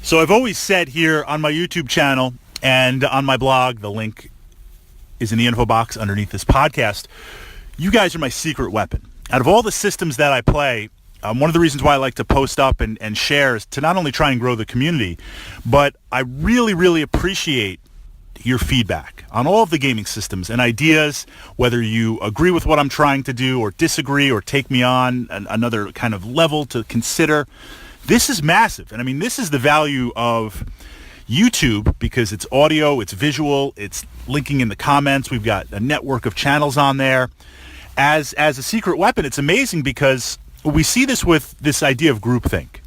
So I've always said here on my YouTube channel and on my blog, the link is in the info box underneath this podcast, you guys are my secret weapon. Out of all the systems that I play, one of the reasons why I like to post up and share is to not only try and grow the community, but I really, really appreciate your feedback on all of the gaming systems and ideas, whether you agree with what I'm trying to do or disagree or take me on another kind of level to consider. This is massive. And I mean, this is the value of YouTube because it's audio, it's visual, it's linking in the comments. We've got a network of channels on there. As a secret weapon, it's amazing because we see this with this idea of groupthink.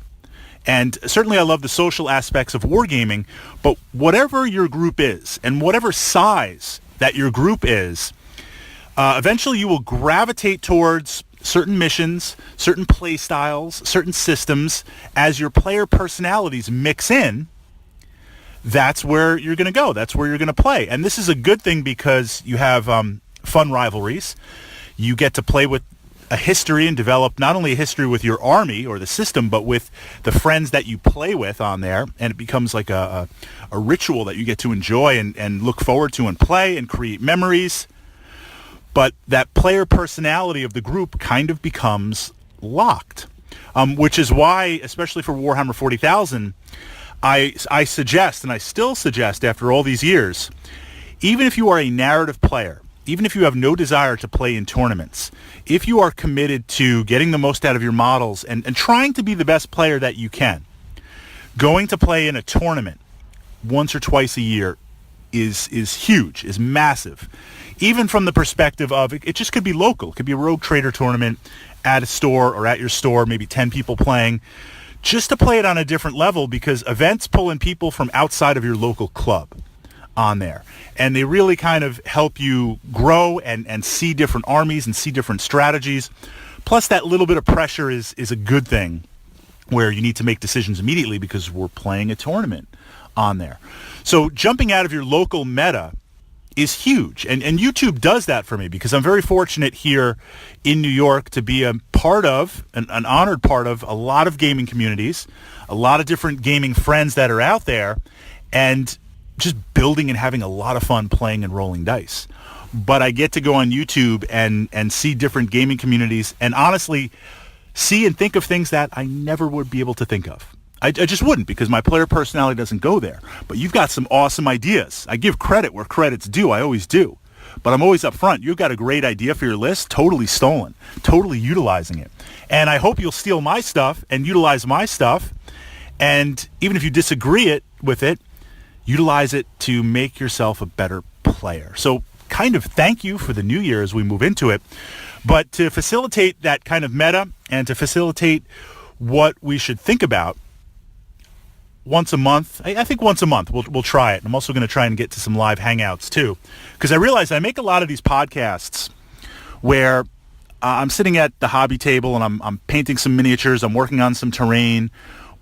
And certainly I love the social aspects of wargaming, but whatever your group is and whatever size that your group is, eventually you will gravitate towards certain missions, certain play styles, certain systems. As your player personalities mix in, that's where you're going to go. That's where you're going to play. And this is a good thing because you have fun rivalries. You get to play with a history and develop not only a history with your army or the system, but with the friends that you play with on there. And it becomes like a ritual that you get to enjoy and look forward to and play and create memories. But that player personality of the group kind of becomes locked, which is why, especially for Warhammer 40,000, I suggest, and I still suggest after all these years, even if you are a narrative player, even if you have no desire to play in tournaments, if you are committed to getting the most out of your models and trying to be the best player that you can, going to play in a tournament once or twice a year is huge, is massive. Even from the perspective of it just could be local. It could be a Rogue Trader tournament at a store or at your store, maybe 10 people playing, just to play it on a different level because events pull in people from outside of your local club on there. And they really kind of help you grow and see different armies and see different strategies. Plus that little bit of pressure is a good thing where you need to make decisions immediately because we're playing a tournament on there. So jumping out of your local meta is huge. And YouTube does that for me because I'm very fortunate here in New York to be a part of, an honored part of a lot of gaming communities, a lot of different gaming friends that are out there, and just building and having a lot of fun playing and rolling dice. But I get to go on YouTube and see different gaming communities and honestly see and think of things that I never would be able to think of. I just wouldn't because my player personality doesn't go there. But you've got some awesome ideas. I give credit where credit's due. I always do. But I'm always up front. You've got a great idea for your list, totally stolen, totally utilizing it. And I hope you'll steal my stuff and utilize my stuff. And even if you disagree with it, utilize it to make yourself a better player. So kind of thank you for the new year as we move into it. But to facilitate that kind of meta and to facilitate what we should think about, once a month, I think once a month, we'll try it. I'm also going to try and get to some live hangouts too, because I realize I make a lot of these podcasts where I'm sitting at the hobby table and I'm painting some miniatures, I'm working on some terrain,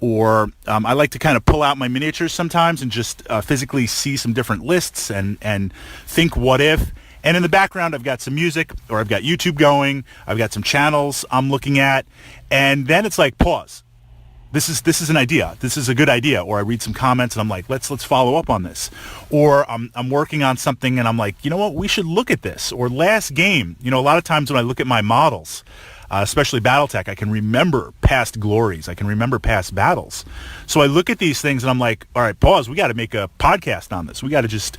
or I like to kind of pull out my miniatures sometimes and just physically see some different lists and think what if. And in the background, I've got some music or I've got YouTube going, I've got some channels I'm looking at, and then it's like, pause. This is an idea. This is a good idea. Or I read some comments and I'm like, let's follow up on this. Or I'm working on something and I'm like, you know what, we should look at this. Or last game, a lot of times when I look at my models, especially Battletech, I can remember past glories. I can remember past battles. So I look at these things and I'm like, all right, pause. We got to make a podcast on this. We got to just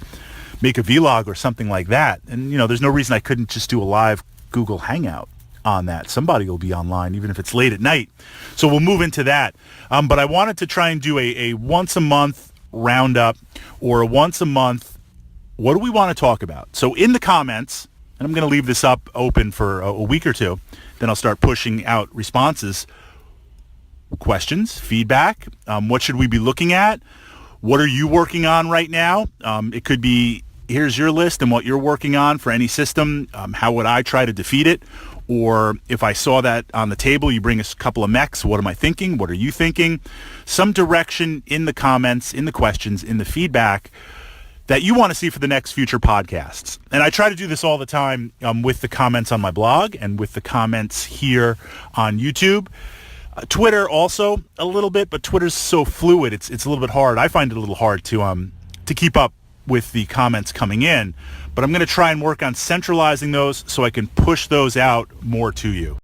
make a vlog or something like that. And, there's no reason I couldn't just do a live Google Hangout on that. Somebody will be online, even if it's late at night. So we'll move into that. But I wanted to try and do a once a month roundup or a once a month, what do we want to talk about? So in the comments, and I'm going to leave this up open for a week or two, then I'll start pushing out responses, questions, feedback. What should we be looking at? What are you working on right now? It could be, here's your list and what you're working on for any system. How would I try to defeat it? Or if I saw that on the table, you bring a couple of mechs. What am I thinking? What are you thinking? Some direction in the comments, in the questions, in the feedback that you want to see for the next future podcasts. And I try to do this all the time with the comments on my blog and with the comments here on YouTube. Twitter also a little bit, but Twitter's so fluid. It's a little bit hard. I find it a little hard to keep up with the comments coming in. But I'm going to try and work on centralizing those so I can push those out more to you.